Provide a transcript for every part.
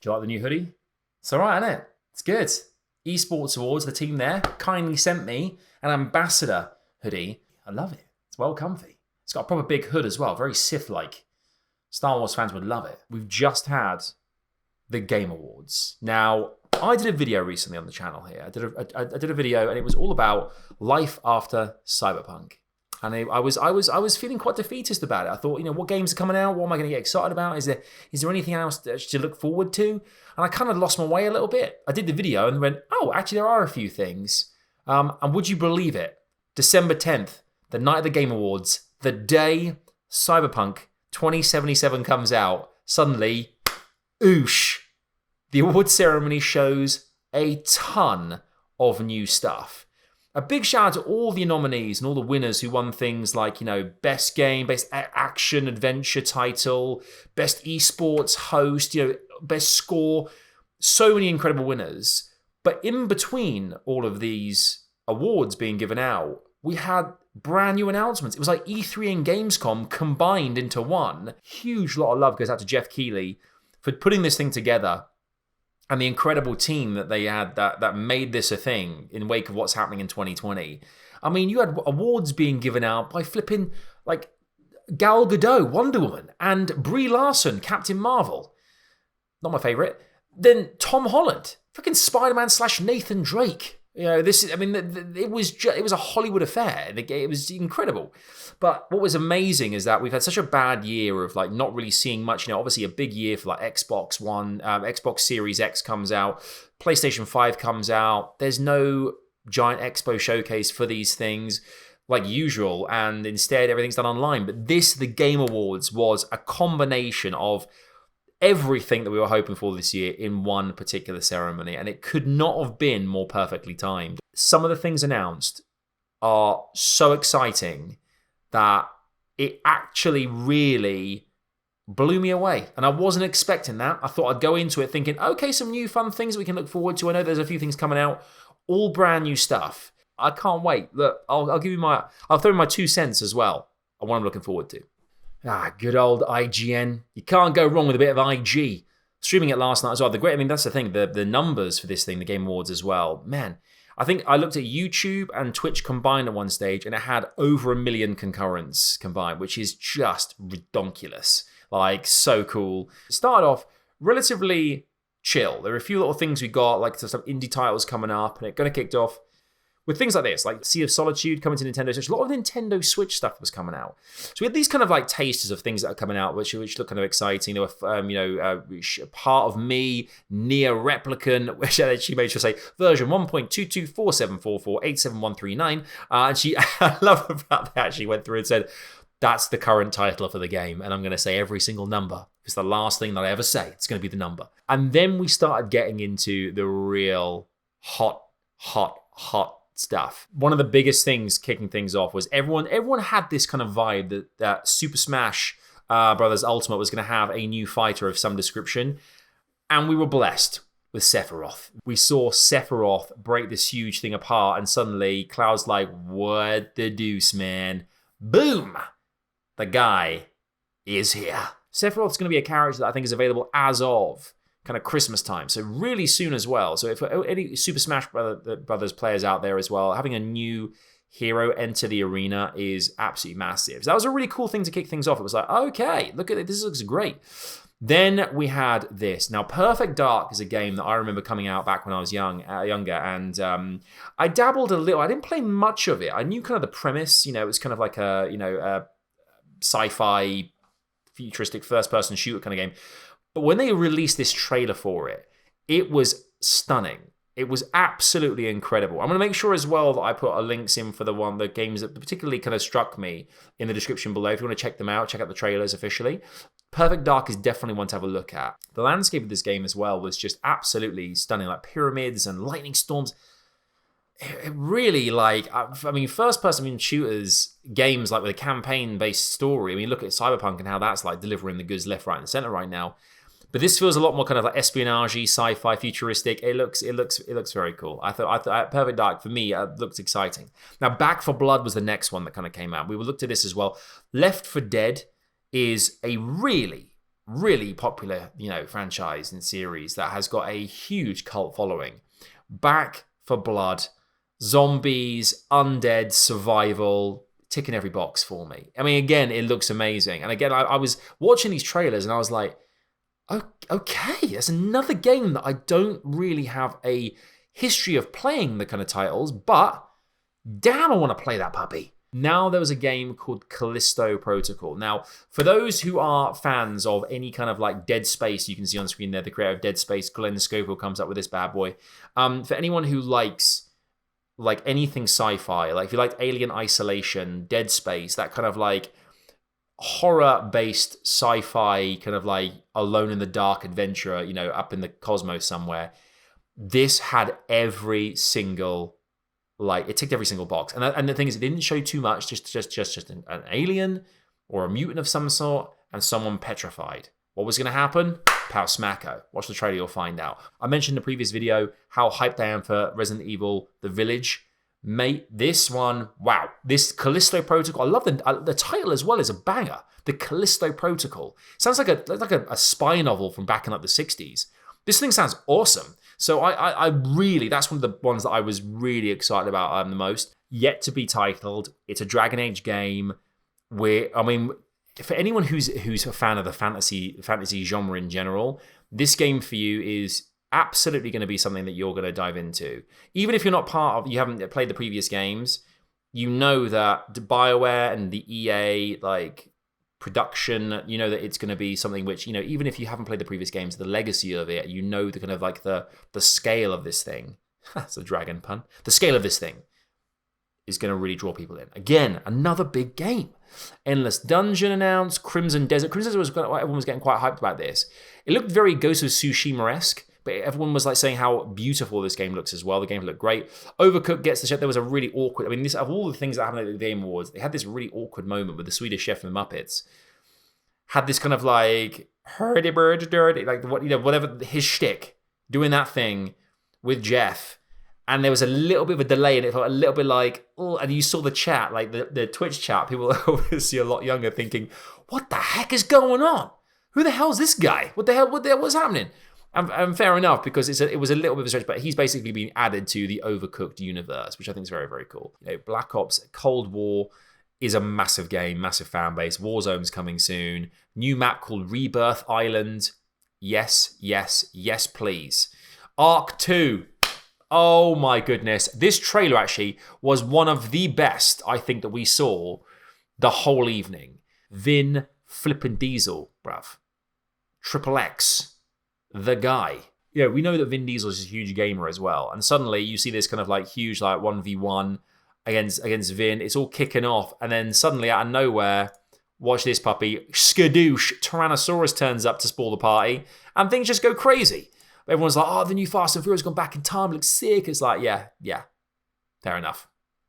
Do you like the new hoodie? It's all right, isn't it? It's good. Esports Awards, the team there, kindly sent me an ambassador hoodie. I love it. It's well comfy. It's got a proper big hood as well, very Sith-like. Star Wars fans would love it. We've just had the Game Awards. Now, I did a video recently on the channel here. I did a video, and it was all about life after Cyberpunk. And I was feeling quite defeatist about it. I thought, what games are coming out? What am I going to get excited about? Is there anything else to look forward to? And I kind of lost my way a little bit. I did the video and went, oh, actually there are a few things. And would you believe it? December 10th, the night of the Game Awards, the day Cyberpunk 2077 comes out, suddenly, oosh, the awards ceremony shows a ton of new stuff. A big shout out to all the nominees and all the winners who won things like, best game, best action adventure title, best esports host, best score. So many incredible winners. But in between all of these awards being given out, we had brand new announcements. It was like E3 and Gamescom combined into one. Huge lot of love goes out to Jeff Keighley for putting this thing together. And the incredible team that they had that made this a thing in wake of what's happening in 2020. I mean, you had awards being given out by flipping like Gal Gadot, Wonder Woman, and Brie Larson, Captain Marvel. Not my favorite. Then Tom Holland, freaking Spider-Man / Nathan Drake. It was a Hollywood affair. It was incredible. But what was amazing is that we've had such a bad year of like not really seeing much. Obviously a big year for like Xbox One, Xbox Series X comes out, PlayStation 5 comes out. There's no giant expo showcase for these things like usual, and instead everything's done online. But the Game Awards was a combination of everything that we were hoping for this year in one particular ceremony, and it could not have been more perfectly timed. Some of the things announced are so exciting that it actually really blew me away, and I wasn't expecting that. I thought I'd go into it thinking, okay, some new fun things we can look forward to. I know there's a few things coming out, all brand new stuff. I can't wait. Look, I'll give you I'll throw in my 2 cents as well on what I'm looking forward to. Good old IGN. You can't go wrong with a bit of IG. Streaming it last night as well. That's the thing. The numbers for this thing, the Game Awards as well. Man, I think I looked at YouTube and Twitch combined at one stage, and it had over 1 million concurrents combined, which is just redonkulous. Like, so cool. It started off relatively chill. There were a few little things we got, like some indie titles coming up, and it kind of kicked off with things like this, like Sea of Solitude coming to Nintendo Switch. A lot of Nintendo Switch stuff was coming out. So we had these kind of like tasters of things that are coming out, which look kind of exciting. There were, Part of Me, Nier Replicant, which she made sure to say version 1.22474487139. And she, I love about that. She went through and said, that's the current title for the game. And I'm going to say every single number. It's the last thing that I ever say. It's going to be the number. And then we started getting into the real hot stuff. One of the biggest things kicking things off was everyone had this kind of vibe that Super Smash Brothers Ultimate was going to have a new fighter of some description, and we were blessed with Sephiroth. We saw Sephiroth break this huge thing apart, and suddenly Cloud's like, what the deuce, man? Boom! The guy is here. Sephiroth's going to be a character that I think is available as of kind of Christmas time, so really soon as well. So if any Super Smash Brothers players out there as well, having a new hero enter the arena is absolutely massive. So that was a really cool thing to kick things off. It was like, okay, look at it, this looks great. Then we had this. Now, Perfect Dark is a game that I remember coming out back when I was younger, and I dabbled a little. I didn't play much of it. I knew kind of the premise. It was kind of like a sci-fi, futuristic first-person shooter kind of game. But when they released this trailer for it, it was stunning. It was absolutely incredible. I'm going to make sure as well that I put links in for the games that particularly kind of struck me in the description below. If you want to check them out, check out the trailers officially. Perfect Dark is definitely one to have a look at. The landscape of this game as well was just absolutely stunning, like pyramids and lightning storms. It really, first-person shooters games like with a campaign-based story. I mean, look at Cyberpunk and how that's like delivering the goods left, right, and center right now. But this feels a lot more kind of like espionage-y, sci-fi, futuristic. It looks very cool. I thought Perfect Dark for me looks exciting. Now, Back 4 Blood was the next one that kind of came out. We looked at this as well. Left 4 Dead is a really, really popular, franchise and series that has got a huge cult following. Back for Blood, zombies, undead, survival, ticking every box for me. I mean, again, it looks amazing. And again, I was watching these trailers and I was like, okay, there's another game that I don't really have a history of playing the kind of titles, but damn, I want to play that puppy. Now there was a game called Callisto Protocol. Now, for those who are fans of any kind of like Dead Space, you can see on screen there, the creator of Dead Space, Glenn Scoville, comes up with this bad boy. For anyone who likes like anything sci-fi, like if you like Alien Isolation, Dead Space, that kind of like horror-based sci-fi kind of like alone in the dark adventure, up in the cosmos somewhere, this had every single, like, it ticked every single box. And the thing is, it didn't show too much, just an alien or a mutant of some sort and someone petrified. What was going to happen? Pow smacko. Watch the trailer, you'll find out. I mentioned in the previous video how hyped I am for Resident Evil The Village. Mate, this one, wow. This Callisto Protocol, I love the title as well, is a banger. The Callisto Protocol. Sounds like a spy novel from back in like the 60s. This thing sounds awesome. So I really, that's one of the ones that I was really excited about the most. Yet to be titled. It's a Dragon Age game where, I mean, for anyone who's a fan of the fantasy genre in general, this game for you is absolutely going to be something that you're going to dive into. Even if you're not you haven't played the previous games, you know that BioWare and the EA like production, you know that it's going to be something which, even if you haven't played the previous games, the legacy of it, the kind of like the scale of this thing. That's a dragon pun. The scale of this thing is going to really draw people in. Again, another big game. Endless Dungeon announced, Crimson Desert. Crimson Desert everyone was getting quite hyped about this. It looked very Ghost of Tsushima-esque, but everyone was like saying how beautiful this game looks as well. The game looked great. Overcooked gets the shot. There was a really awkward, this of all the things that happened at the Game Awards, they had this really awkward moment with the Swedish Chef and the Muppets. Had this kind of like hurdy-burdy dirty, like whatever his shtick, doing that thing with Jeff. And there was a little bit of a delay, and it felt a little bit like, oh, and you saw the chat, like the Twitch chat, people are obviously a lot younger thinking, what the heck is going on? Who the hell's this guy? What the hell, what's happening? And fair enough, because it was a little bit of a stretch, but he's basically been added to the Overcooked universe, which I think is very, very cool. Black Ops Cold War is a massive game, massive fan base. Warzone's coming soon. New map called Rebirth Island. Yes, yes, yes, please. Ark 2. Oh my goodness. This trailer actually was one of the best, I think, that we saw the whole evening. Vin flippin' Diesel, bruv. Triple X. The guy. Yeah, we know that Vin Diesel is a huge gamer as well. And suddenly you see this kind of like huge like 1v1 against Vin. It's all kicking off. And then suddenly out of nowhere, watch this puppy, skadoosh, Tyrannosaurus turns up to spoil the party. And things just go crazy. Everyone's like, oh, the new Fast and Furious gone back in time, looks sick. It's like, yeah, fair enough.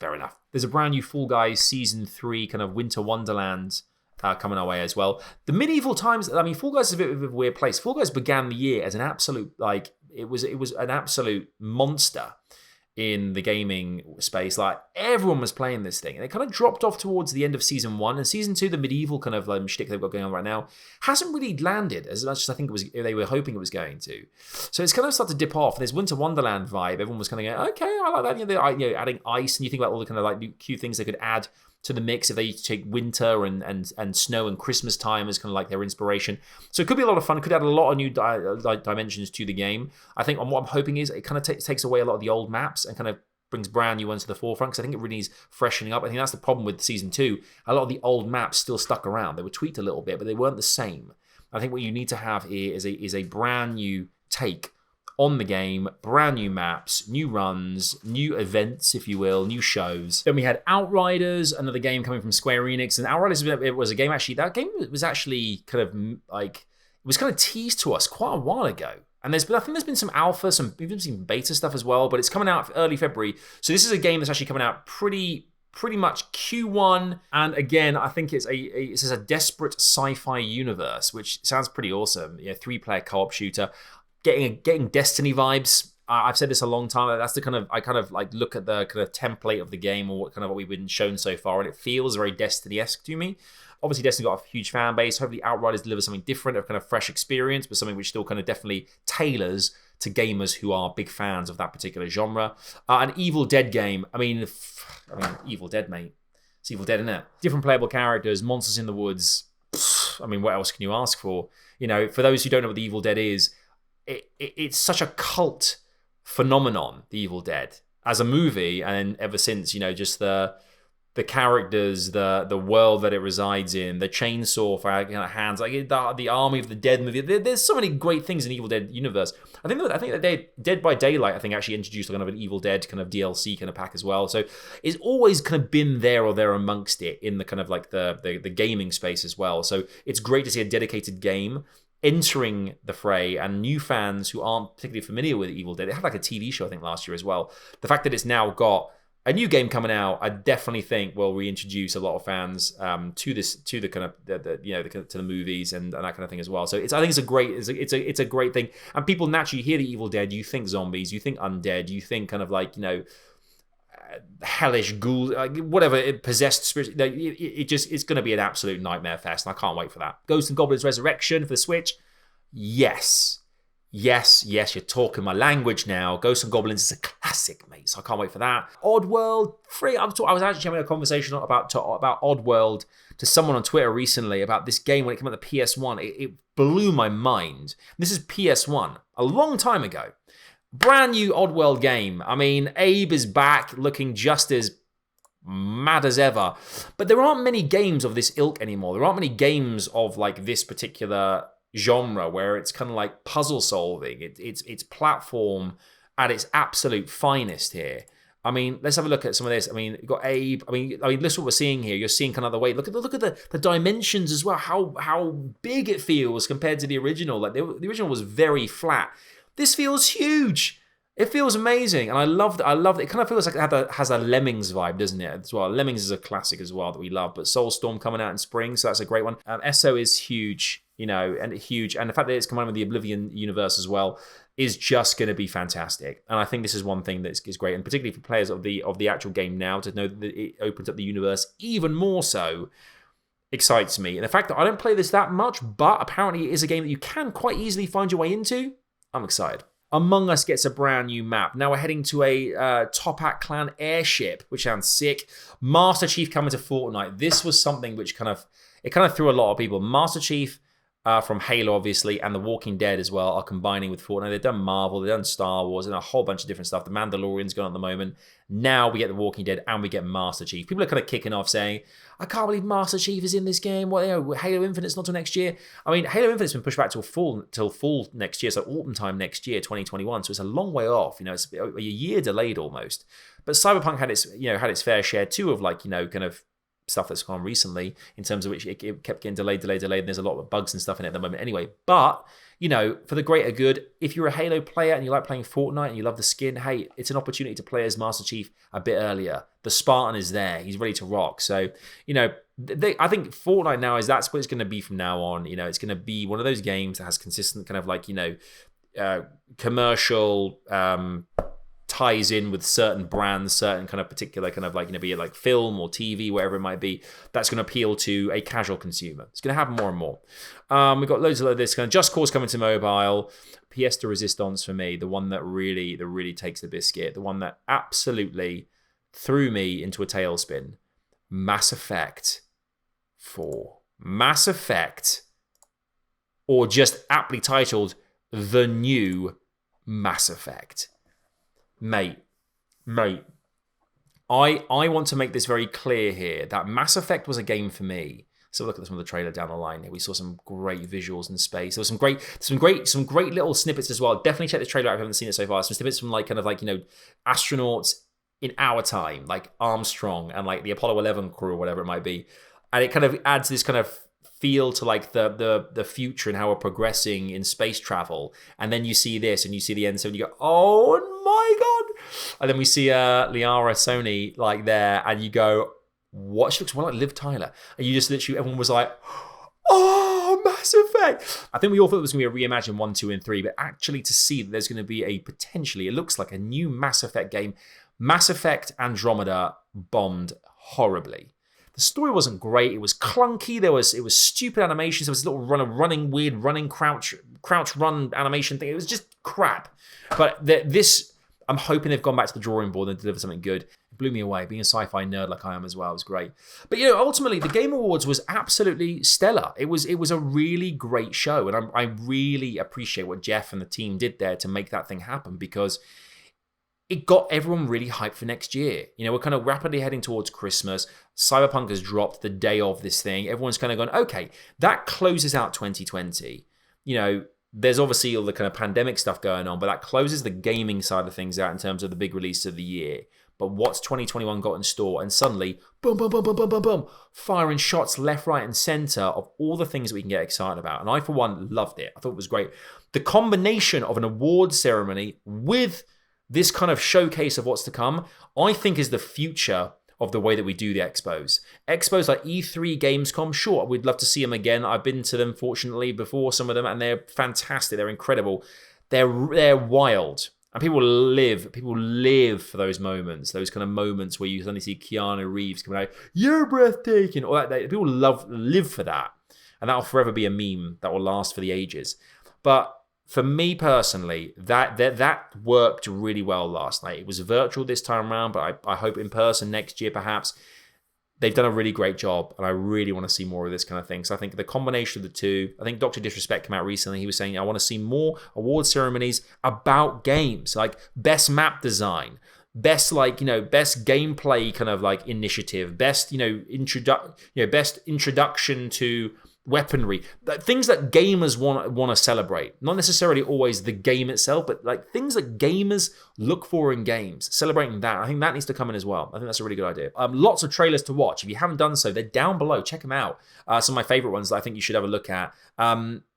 There's a brand new Fall Guys Season 3 kind of Winter Wonderland coming our way as well. The medieval times, Fall Guys is a bit of a weird place. Fall Guys began the year as an absolute, like, it was an absolute monster in the gaming space. Like, everyone was playing this thing. And it kind of dropped off towards the end of Season 1. And Season 2, the medieval kind of shtick they've got going on right now, hasn't really landed as much as I think they were hoping it was going to. So it's kind of started to dip off. There's Winter Wonderland vibe. Everyone was kind of going, okay, I like that. Adding ice, and you think about all the kind of like new cute things they could add to the mix if they take winter and snow and Christmas time as kind of like their inspiration. So it could be a lot of fun. It could add a lot of new dimensions to the game. I think what I'm hoping is it kind of takes away a lot of the old maps and kind of brings brand new ones to the forefront, because I think it really needs freshening up. I think that's the problem with Season 2. A lot of the old maps still stuck around. They were tweaked a little bit, but they weren't the same. I think what you need to have here is a brand new take on the game, brand new maps, new runs, new events, if you will, new shows. Then we had Outriders, another game coming from Square Enix. And Outriders, it was a game actually, that game was actually kind of like, it was kind of teased to us quite a while ago. And I think there's been some alpha, even some beta stuff as well, but it's coming out early February. So this is a game that's actually coming out pretty much Q1. And again, I think it's a desperate sci-fi universe, which sounds pretty awesome. 3-player co-op shooter. Getting Destiny vibes. I've said this a long time. That's the kind of, I kind of like look at the kind of template of the game or what we've been shown so far, and it feels very Destiny-esque to me. Obviously, Destiny's got a huge fan base. Hopefully, Outriders delivers something different, a kind of fresh experience, but something which still kind of definitely tailors to gamers who are big fans of that particular genre. An Evil Dead game. I mean, Evil Dead, mate. It's Evil Dead, isn't it? Different playable characters, monsters in the woods. I mean, what else can you ask for? You know, for those who don't know what the Evil Dead is, it's such a cult phenomenon, the Evil Dead, as a movie, and ever since, you know, just the characters, the world that it resides in, the chainsaw for hands, like the Army of the Dead movie. There's so many great things in the Evil Dead universe. I think that Dead by Daylight, I think, actually introduced kind of an Evil Dead kind of DLC kind of pack as well. So it's always kind of been there or there amongst it in the kind of like the gaming space as well. So it's great to see a dedicated game entering the fray, and new fans who aren't particularly familiar with Evil Dead. It had like a TV show, I think, last year as well. The fact that it's now got a new game coming out, I definitely think will reintroduce a lot of fans to the kind of to the movies and that kind of thing as well. So I think it's a great thing. And people naturally hear the Evil Dead, you think zombies, you think undead, you think kind of like, you know, hellish ghoul, whatever, possessed spirits. It's going to be an absolute nightmare fest, and I can't wait for that. Ghosts and Goblins Resurrection for the Switch. Yes, you're talking my language now. Ghosts and Goblins is a classic, mate, so I can't wait for that. Oddworld 3. I was actually having a conversation about Oddworld to someone on Twitter recently about this game when it came out on the PS1. It blew my mind. This is PS1, a long time ago. Brand new Oddworld game. I mean, Abe is back looking just as mad as ever. But there aren't many games of this ilk anymore. There aren't many games of like this particular genre where it's kind of like puzzle solving. It's platform at its absolute finest here. I mean, let's have a look at some of this. I mean, you've got Abe. I mean, listen what we're seeing here. You're seeing kind of the way. Look at the dimensions as well. How big it feels compared to the original. Like the original was very flat. This feels huge. It feels amazing, and I love it. It kind of feels like it has a Lemmings vibe, doesn't it? As well, Lemmings is a classic as well that we love. But Soulstorm coming out in spring, so that's a great one. Esso is huge, you know, and huge, and the fact that it's combining with the Oblivion universe as well is just going to be fantastic. And I think this is one thing that is great, and particularly for players of the actual game now, to know that it opens up the universe even more so excites me. And the fact that I don't play this that much, but apparently it is a game that you can quite easily find your way into, I'm excited. Among Us gets a brand new map. Now we're heading to a Toppat Clan airship, which sounds sick. Master Chief coming to Fortnite. This was something which kind of threw a lot of people. Master Chief from Halo, obviously, and The Walking Dead as well are combining with Fortnite. They've done Marvel, they've done Star Wars, and a whole bunch of different stuff. The Mandalorian's going on at the moment. Now we get The Walking Dead and we get Master Chief. People are kind of kicking off saying, I can't believe Master Chief is in this game. What, you know, Halo Infinite's not till next year. I mean, Halo Infinite's been pushed back till fall next year, so autumn time next year, 2021. So it's a long way off. You know, it's a year delayed almost. But Cyberpunk had its fair share too of like, you know, kind of stuff that's gone recently in terms of which it kept getting delayed, and there's a lot of bugs and stuff in it at the moment anyway. But, you know, for the greater good, if you're a Halo player and you like playing Fortnite and you love the skin, hey, it's an opportunity to play as Master Chief a bit earlier. The Spartan is there. He's ready to rock. So, you know, I think Fortnite now that's what it's going to be from now on. You know, it's going to be one of those games that has consistent kind of like, you know, commercial ties in with certain brands, certain kind of particular kind of like, you know, be it like film or TV, wherever it might be, that's going to appeal to a casual consumer. It's going to happen more and more. We've got loads of this kind of Just Cause coming to mobile. Pièce de Resistance for me, the one that really takes the biscuit, the one that absolutely threw me into a tailspin. Mass Effect 4. Mass Effect, or just aptly titled, The New Mass Effect. Mate, I want to make this very clear here that Mass Effect was a game for me. So look at some of the trailer down the line here. We saw some great visuals in space. There was some great little snippets as well. Definitely check the trailer out if you haven't seen it so far. Some snippets from like kind of like, you know, astronauts in our time, like Armstrong and like the Apollo 11 crew or whatever it might be. And it kind of adds this kind of feel to like the future and how we're progressing in space travel. And then you see this and you see the N7, you go, oh my god. And then we see Liara Sony like there and you go, what? She looks more like Liv Tyler. And you just literally, everyone was like, oh, Mass Effect. I think we all thought it was going to be a reimagined 1, 2, and 3, but actually to see that there's going to be a potentially, it looks like a new Mass Effect game. Mass Effect Andromeda bombed horribly. The story wasn't great. It was clunky. It was stupid animations. There was a little weird running crouch run animation thing. It was just crap. But this, I'm hoping they've gone back to the drawing board and delivered something good. It blew me away. Being a sci-fi nerd like I am as well, it was great. But ultimately, the Game Awards was absolutely stellar. It was a really great show, and I really appreciate what Jeff and the team did there to make that thing happen, because it got everyone really hyped for next year. We're kind of rapidly heading towards Christmas. Cyberpunk has dropped the day of this thing. Everyone's kind of gone, okay, that closes out 2020. There's obviously all the kind of pandemic stuff going on, but that closes the gaming side of things out in terms of the big release of the year. But what's 2021 got in store? And suddenly, boom, boom, boom, boom, boom, boom, boom, firing shots left, right, and center of all the things that we can get excited about. And I, for one, loved it. I thought it was great. The combination of an awards ceremony with this kind of showcase of what's to come, I think, is the future of the way that we do the expos. Expos like E3, Gamescom, sure, we'd love to see them again. I've been to them, fortunately, before, some of them, and they're fantastic. They're incredible. They're wild. And people live for those moments, those kind of moments where you suddenly see Keanu Reeves coming out, you're breathtaking, all that. People live for that. And that'll forever be a meme that will last for the ages. But for me personally, that worked really well last night. It was virtual this time around, but I hope in person next year perhaps. They've done a really great job, and I really want to see more of this kind of thing. So I think the combination of the two, I think Dr. Disrespect came out recently. He was saying, I want to see more award ceremonies about games, like best map design, best best gameplay kind of like initiative, best best introduction to weaponry, things that gamers want to celebrate. Not necessarily always the game itself, but like things that gamers look for in games. Celebrating that, I think that needs to come in as well. I think that's a really good idea. Lots of trailers to watch. If you haven't done so, they're down below. Check them out. Some of my favorite ones that I think you should have a look at.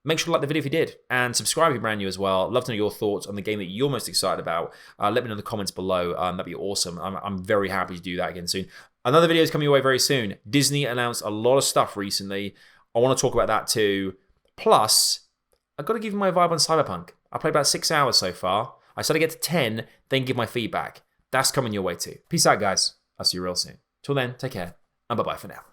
Make sure to like the video if you did, and subscribe if you're brand new as well. Love to know your thoughts on the game that you're most excited about. Let me know in the comments below. That'd be awesome. I'm very happy to do that again soon. Another video is coming your way very soon. Disney announced a lot of stuff recently. I want to talk about that too. Plus, I've got to give you my vibe on Cyberpunk. I played about 6 hours so far. I started to get to 10, then give my feedback. That's coming your way too. Peace out, guys. I'll see you real soon. Till then, take care, and bye-bye for now.